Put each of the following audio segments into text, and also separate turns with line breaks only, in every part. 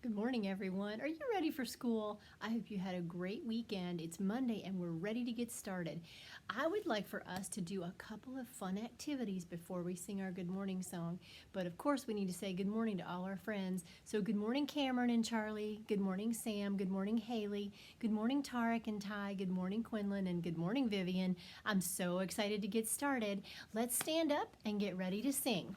Good morning, everyone. Are you ready for school? I hope you had a great weekend. It's Monday and we're ready to get started. I would like for us to do a couple of fun activities before we sing our good morning song. But of course, we need to say good morning to all our friends. So, good morning, Cameron and Charlie. Good morning, Sam. Good morning, Haley. Good morning, Tarek and Ty. Good morning, Quinlan. And good morning, Vivian. I'm so excited to get started. Let's stand up and get ready to sing.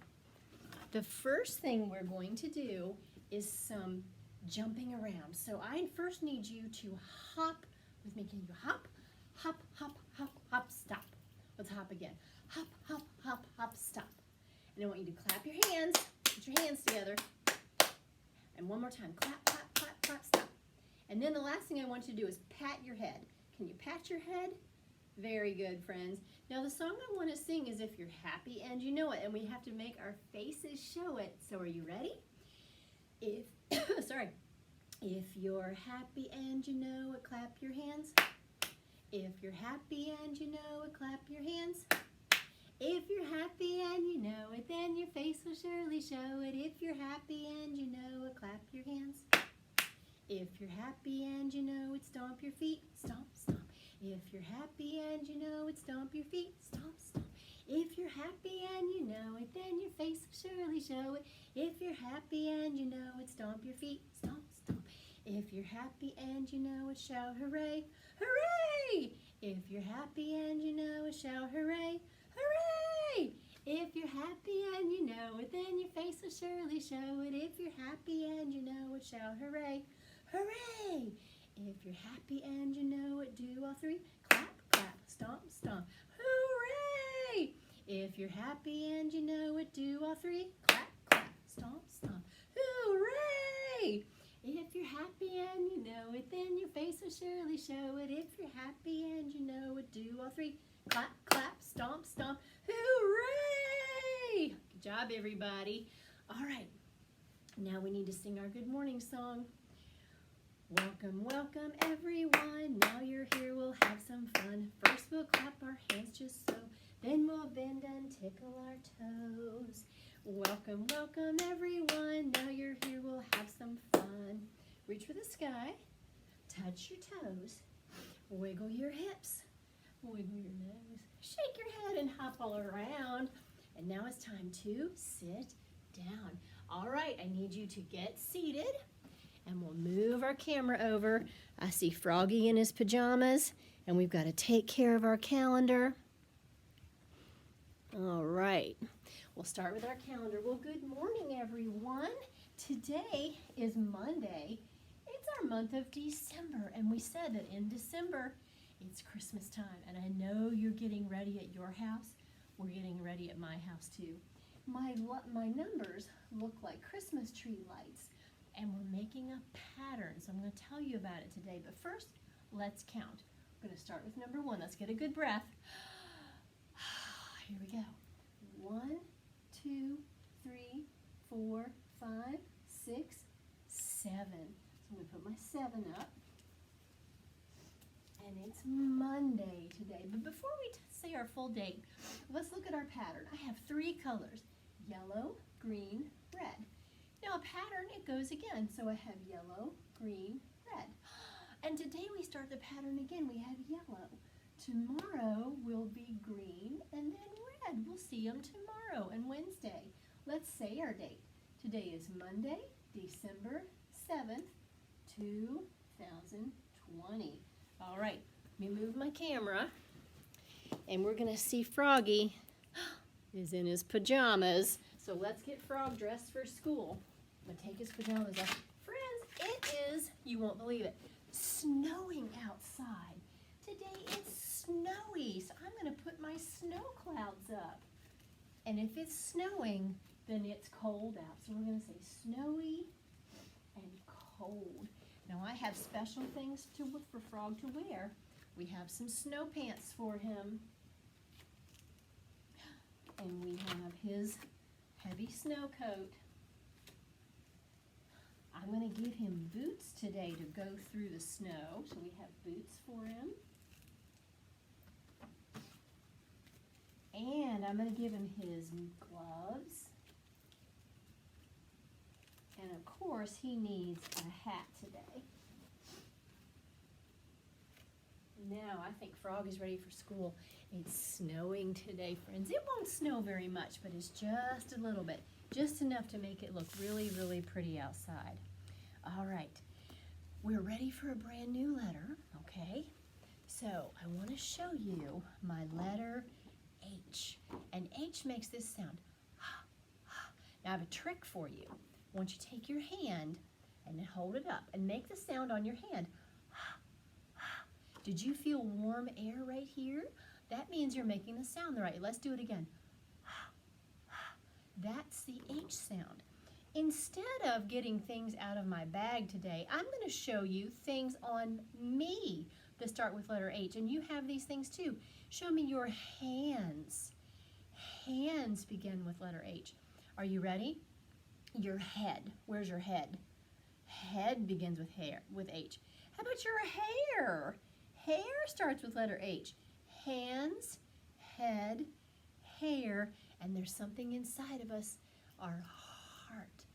The first thing we're going to do is some jumping around. So I first need you to hop with me. Can you hop, hop, hop, hop, hop, stop? Let's hop again. Hop, hop, hop, hop, stop. And I want you to clap your hands. Put your hands together. And one more time. Clap, clap, clap, clap, stop. And then the last thing I want you to do is pat your head. Can you pat your head? Very good, friends. Now the song I want to sing is If You're Happy and You Know It, and we have to make our faces show it. So are you ready? If, sorry, if you're happy and you know it, clap your hands. If you're happy and you know it, clap your hands. If you're happy and you know it, then your face will surely show it. If you're happy and you know it, clap your hands. If you're happy and you know it, stomp your feet, stomp, stomp. If you're happy and you know it, stomp your feet, stomp, stomp. If you're happy and you know it, then your face will surely show it. If you're happy and you know it, stomp your feet, stomp, stomp. If you're happy and you know it, shout hooray, hooray! If you're happy and you know it, shout hooray, hooray! If you're happy and you know it, then your face will surely show it. If you're happy and you know it, shout hooray, hooray! If you're happy and you know it, do all three. Clap, clap, stomp, stomp. Hooray! If you're happy and you know it, do all three. Clap, clap, stomp, stomp. Hooray! If you're happy and you know it, then your face will surely show it. If you're happy and you know it, do all three. Clap, clap, stomp, stomp. Hooray! Good job, everybody. All right, now we need to sing our good morning song. Welcome, welcome, everyone. Now you're here, we'll have some fun. First we'll clap our hands just so. Then we'll bend and tickle our toes. Welcome, welcome, everyone. Now you're here, we'll have some fun. Reach for the sky. Touch your toes. Wiggle your hips. Wiggle your nose. Shake your head and hop all around. And now it's time to sit down. All right, I need you to get seated. And we'll move our camera over. I see Froggy in his pajamas, and we've got to take care of our calendar. All right, we'll start with our calendar. Well, good morning, everyone. Today is Monday. It's our month of December, and we said that in December, it's Christmas time, and I know you're getting ready at your house. We're getting ready at my house, too. My numbers look like Christmas tree lights. And we're making a pattern, so I'm going to tell you about it today. But first, let's count. We're going to start with number 1. Let's get a good breath. Here we go. 1, 2, 3, 4, 5, 6, 7. So I'm going to put my 7 up. And it's Monday today. But before we say our full date, let's look at our pattern. I have 3 colors: yellow, green, red. Now a pattern, it goes again. So I have yellow, green, red. And today we start the pattern again. We have yellow. Tomorrow will be green and then red. We'll see them tomorrow and Wednesday. Let's say our date. Today is Monday, December 7th, 2020. All right, let me move my camera. And we're going to see Froggy is in his pajamas. So let's get Frog dressed for school. I'm going to take his pajamas off. Friends, it is, you won't believe it, snowing outside. Today it's snowy, so I'm going to put my snow clouds up. And if it's snowing, then it's cold out. So we're going to say snowy and cold. Now I have special things for Frog to wear. We have some snow pants for him. And we have his heavy snow coat. I'm going to give him boots today to go through the snow. So we have boots for him. And I'm going to give him his gloves And of course, he needs a hat today. Now, I think Frog is ready for school. It's snowing today, friends. It won't snow very much, but it's just a little bit. Just enough to make it look really, really pretty outside. All right. We're ready for a brand new letter, okay? So, I want to show you my letter H. And H makes this sound. Now, I have a trick for you. I want you to take your hand and then hold it up and make the sound on your hand. Did you feel warm air right here? That means you're making the sound right. Let's do it again. That's the H sound. Instead of getting things out of my bag today, I'm going to show you things on me that start with letter H. And you have these things too. Show me your hands. Hands begin with letter H. Are you ready? Your head. Where's your head? Head begins with H. How about your hair? Hair starts with letter H. Hands, head, hair, and there's something inside of us, our heart.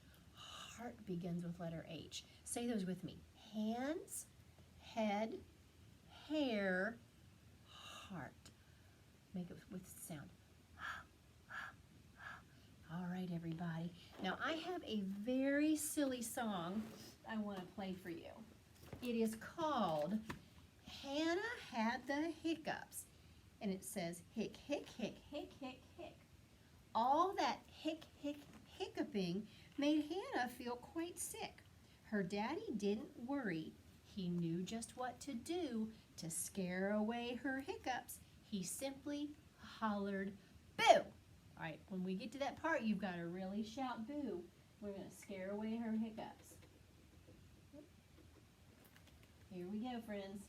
Heart begins with letter H. Say those with me. Hands, head, hair, heart. Make it with sound. All right, everybody. Now, I have a very silly song I want to play for you. It is called Hannah Had the Hiccups. And it says, hick, hick, hick, hick, hick, hick. All that hick, hick, hiccuping made Hannah feel quite sick. Her daddy didn't worry. He knew just what to do to scare away her hiccups. He simply hollered, boo! All right, when we get to that part, you've got to really shout boo. We're going to scare away her hiccups. Here we go, friends.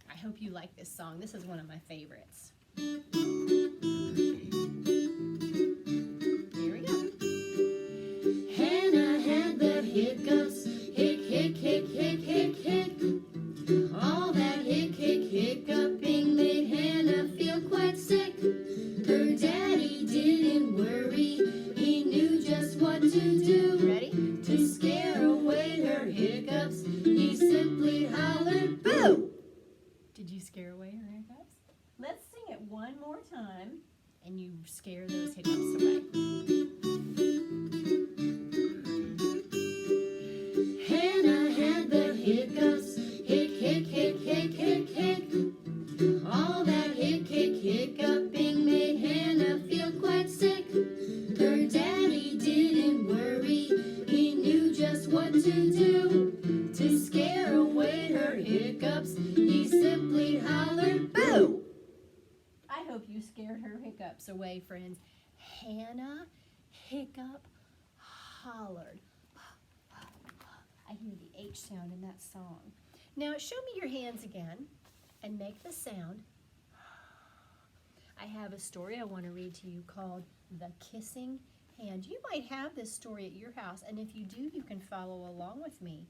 I hope you like this song. This is one of my favorites. Here we go. Hannah had the hiccups. Hick, hick, hick, hick, hick, hick. All that hick, hick, hiccuping made Hannah feel quite sick. Her daddy didn't worry. He knew just what to do. Ready? To scare away her hiccups, he simply hollered, boo! Did you scare away her hiccups? Let's sing it one more time, and you scare those hiccups away. Hannah had the hiccups. Hick, hick, hick, hick, hick, hick. All that hick, hick, hiccuping made Hannah feel quite sick. Her daddy didn't worry. He knew just what to do. To scare away her hiccups, he simply hollered, boo! I hope you scared her hiccups away, friends. Hannah hiccup hollered. I hear the H sound in that song. Now, show me your hands again and make the sound. I have a story I want to read to you called The Kissing Hand. You might have this story at your house, and if you do, you can follow along with me.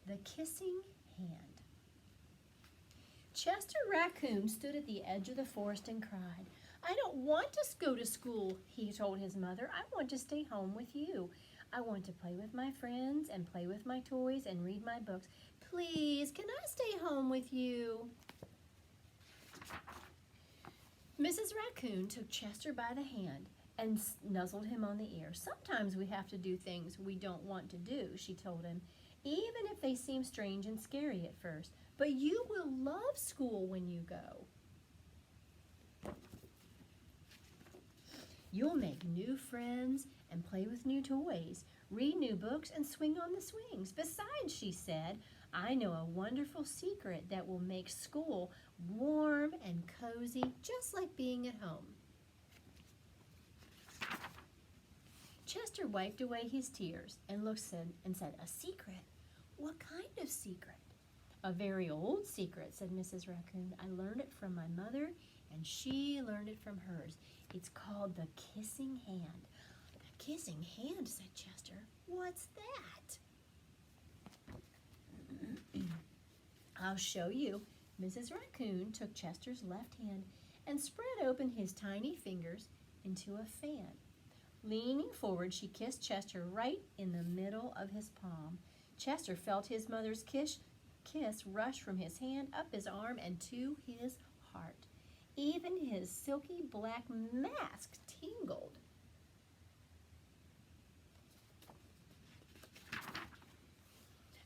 The Kissing Hand. Chester Raccoon stood at the edge of the forest and cried, I don't want to go to school, he told his mother. I want to stay home with you. I want to play with my friends and play with my toys and read my books. Please, can I stay home with you? Mrs. Raccoon took Chester by the hand and nuzzled him on the ear. Sometimes we have to do things we don't want to do, she told him, even if they seem strange and scary at first. But you will love school when you go. You'll make new friends and play with new toys, read new books, and swing on the swings. Besides, she said, I know a wonderful secret that will make school warm and cozy, just like being at home. Chester wiped away his tears and looked and said, a secret? What kind of secret? A very old secret, said Mrs. Raccoon. I learned it from my mother, and she learned it from hers. It's called the kissing hand. The kissing hand, said Chester. What's that? I'll show you. Mrs. Raccoon took Chester's left hand and spread open his tiny fingers into a fan. Leaning forward, she kissed Chester right in the middle of his palm. Chester felt his mother's kiss rush from his hand up his arm and to his heart. Even his silky black mask tingled.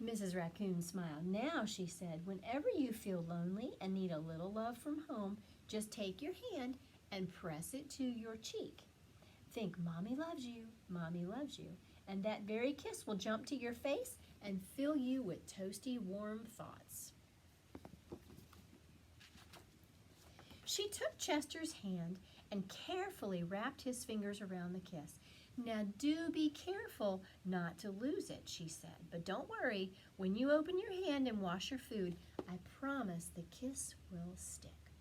Mrs. Raccoon smiled. "Now," she said, "whenever you feel lonely and need a little love from home, just take your hand and press it to your cheek. Think, Mommy loves you, Mommy loves you, and that very kiss will jump to your face and fill you with toasty, warm thoughts." She took Chester's hand and carefully wrapped his fingers around the kiss. "Now do be careful not to lose it," she said. "But don't worry, when you open your hand and wash your food, I promise the kiss will stick."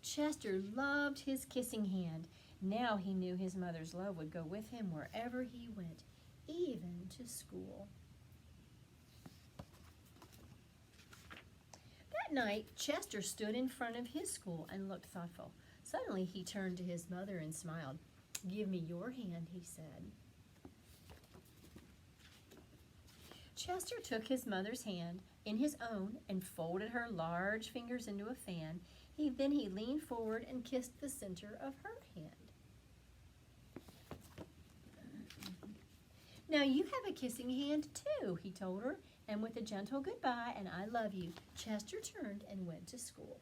Chester loved his kissing hand. Now he knew his mother's love would go with him wherever he went, even to school. That night, Chester stood in front of his school and looked thoughtful. Suddenly, he turned to his mother and smiled. "Give me your hand," he said. Chester took his mother's hand in his own and folded her large fingers into a fan. Then he leaned forward and kissed the center of her hand. "Now you have a kissing hand too," he told her, and with a gentle goodbye and "I love you," Chester turned and went to school.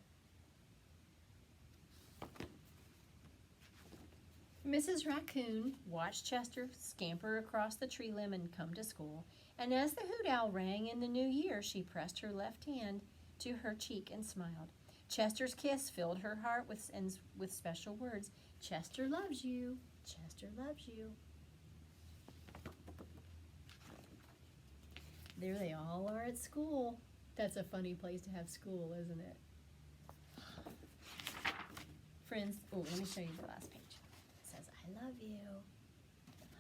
Mrs. Raccoon watched Chester scamper across the tree limb and come to school, and as the hoot owl rang in the new year, she pressed her left hand to her cheek and smiled. Chester's kiss filled her heart with special words. "Chester loves you. Chester loves you." There they all are at school. That's a funny place to have school, isn't it? Friends, let me show you the last page. It says, "I love you."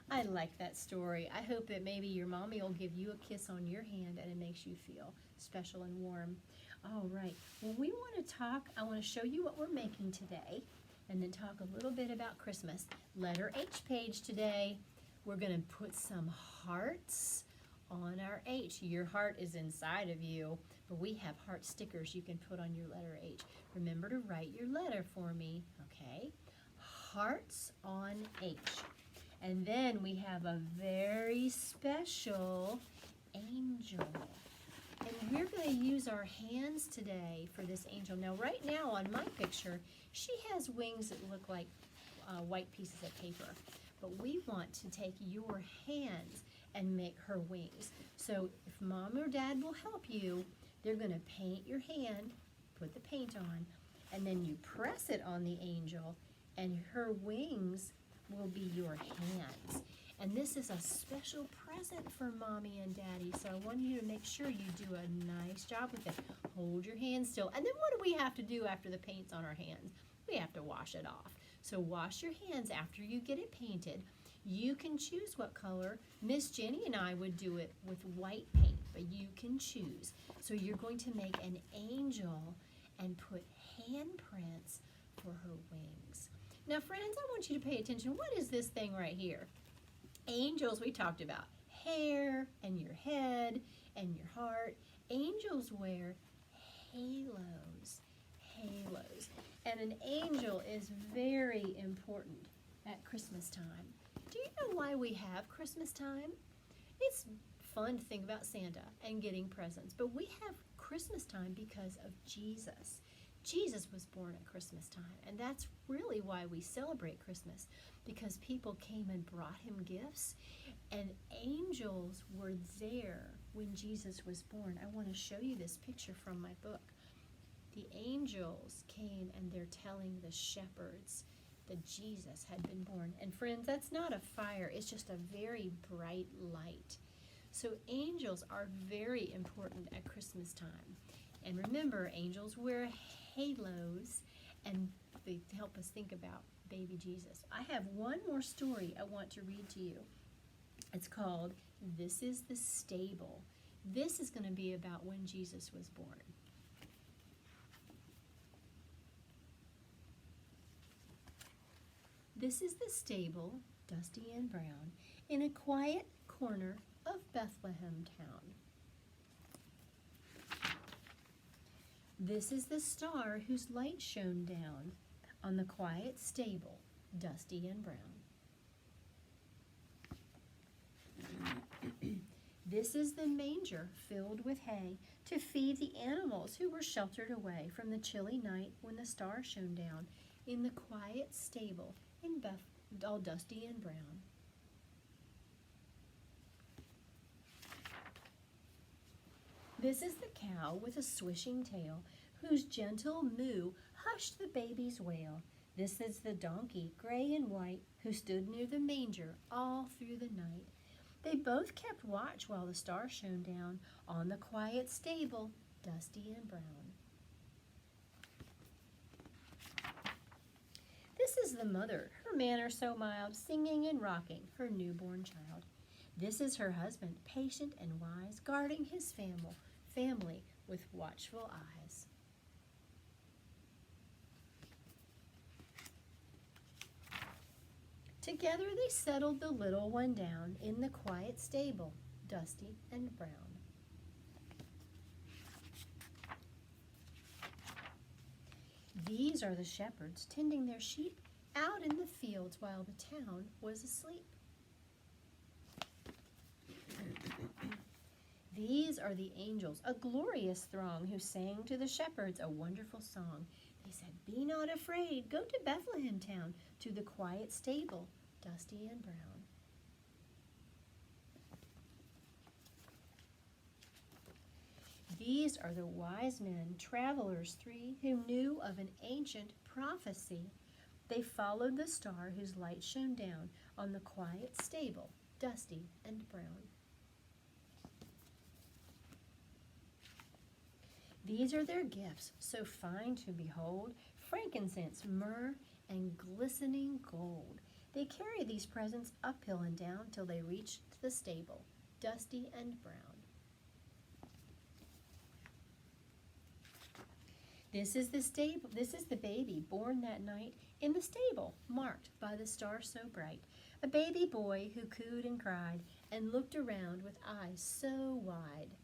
I like that story. I hope that maybe your mommy will give you a kiss on your hand and it makes you feel special and warm. All right, when we want to talk, I want to show you what we're making today and then talk a little bit about Christmas. Letter H page today. We're going to put some hearts on our H. Your heart is inside of you, but we have heart stickers you can put on your letter H. Remember to write your letter for me, okay? Hearts on H. And then we have a very special angel. And we're going to use our hands today for this angel. Now, right now on my picture, she has wings that look like white pieces of paper. But we want to take your hands and make her wings. So if Mom or Dad will help you, they're going to paint your hand, put the paint on, and then you press it on the angel, and her wings will be your hands. And this is a special present for Mommy and Daddy, so I want you to make sure you do a nice job with it. Hold your hand still. And then what do we have to do after the paint's on our hands? We have to wash it off. So wash your hands after you get it painted. You can choose what color. Miss Jenny and I would do it with white paint, but you can choose. So you're going to make an angel and put handprints for her wings. Now, friends, I want you to pay attention. What is this thing right here? Angels, we talked about hair and your head and your heart. Angels wear halos. Halos. And an angel is very important at Christmas time. Do you know why we have Christmas time? It's fun to think about Santa and getting presents, but we have Christmas time because of Jesus. Jesus was born at Christmas time, and that's really why we celebrate Christmas, because people came and brought him gifts, and angels were there when Jesus was born. I want to show you this picture from my book. The angels came and they're telling the shepherds that Jesus had been born. And friends, that's not a fire, it's just a very bright light. So angels are very important at Christmas time. And remember, angels wear halos and they help us think about baby Jesus. I have one more story I want to read to you. It's called This is the Stable. This is going to be about when Jesus was born. This is the stable, Dusty and Brown, in a quiet corner of Bethlehem town. This is the star whose light shone down on the quiet stable, Dusty and Brown. This is the manger filled with hay to feed the animals who were sheltered away from the chilly night when the star shone down in the quiet stable in all Dusty and Brown. This is the cow with a swishing tail, whose gentle moo hushed the baby's wail. This is the donkey, gray and white, who stood near the manger all through the night. They both kept watch while the star shone down on the quiet stable, Dusty and Brown. This is the mother, her manner so mild, singing and rocking her newborn child. This is her husband, patient and wise, guarding his family with watchful eyes. Together they settled the little one down in the quiet stable, Dusty and Brown. These are the shepherds tending their sheep out in the fields while the town was asleep. These are the angels, a glorious throng, who sang to the shepherds a wonderful song. They said, "Be not afraid, go to Bethlehem town, to the quiet stable, Dusty and Brown." These are the wise men, travelers three, who knew of an ancient prophecy. They followed the star whose light shone down on the quiet stable, Dusty and Brown. These are their gifts, so fine to behold, frankincense, myrrh, and glistening gold. They carry these presents uphill and down till they reached the stable, Dusty and Brown. This is the baby born that night in the stable, marked by the star so bright. A baby boy who cooed and cried and looked around with eyes so wide.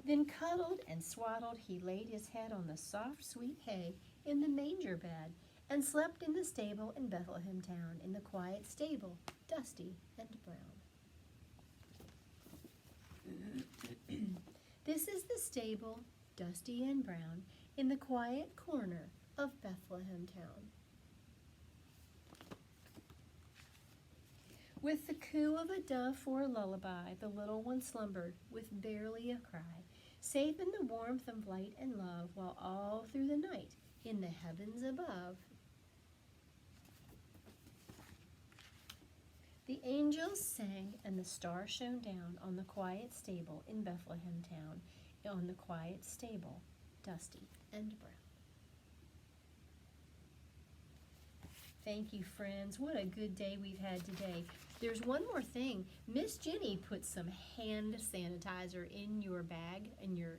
Then cuddled and swaddled, he laid his head on the soft, sweet hay in the manger bed, and slept in the stable in Bethlehem town, in the quiet stable, Dusty and Brown. This is the stable, Dusty and Brown, in the quiet corner of Bethlehem town. With the coo of a dove for a lullaby, the little one slumbered with barely a cry, safe in the warmth of light and love, while all through the night, in the heavens above, the angels sang and the star shone down on the quiet stable in Bethlehem town, on the quiet stable, Dusty and Brown. Thank you, friends. What a good day we've had today. There's one more thing. Miss Jenny put some hand sanitizer in your bag and your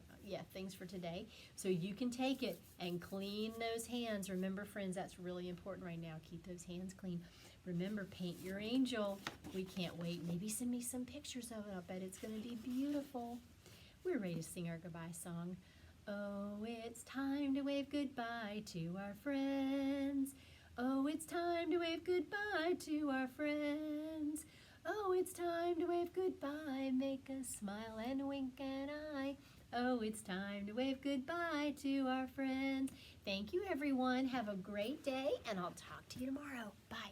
things for today, so you can take it and clean those hands. Remember, friends, that's really important right now. Keep those hands clean. Remember, paint your angel. We can't wait. Maybe send me some pictures of it. I bet it's going to be beautiful. We're ready to sing our goodbye song. Oh, it's time to wave goodbye to our friends. Oh, it's time to wave goodbye to our friends. Oh, it's time to wave goodbye, make a smile and wink an eye. Oh, it's time to wave goodbye to our friends. Thank you, everyone. Have a great day, and I'll talk to you tomorrow. Bye.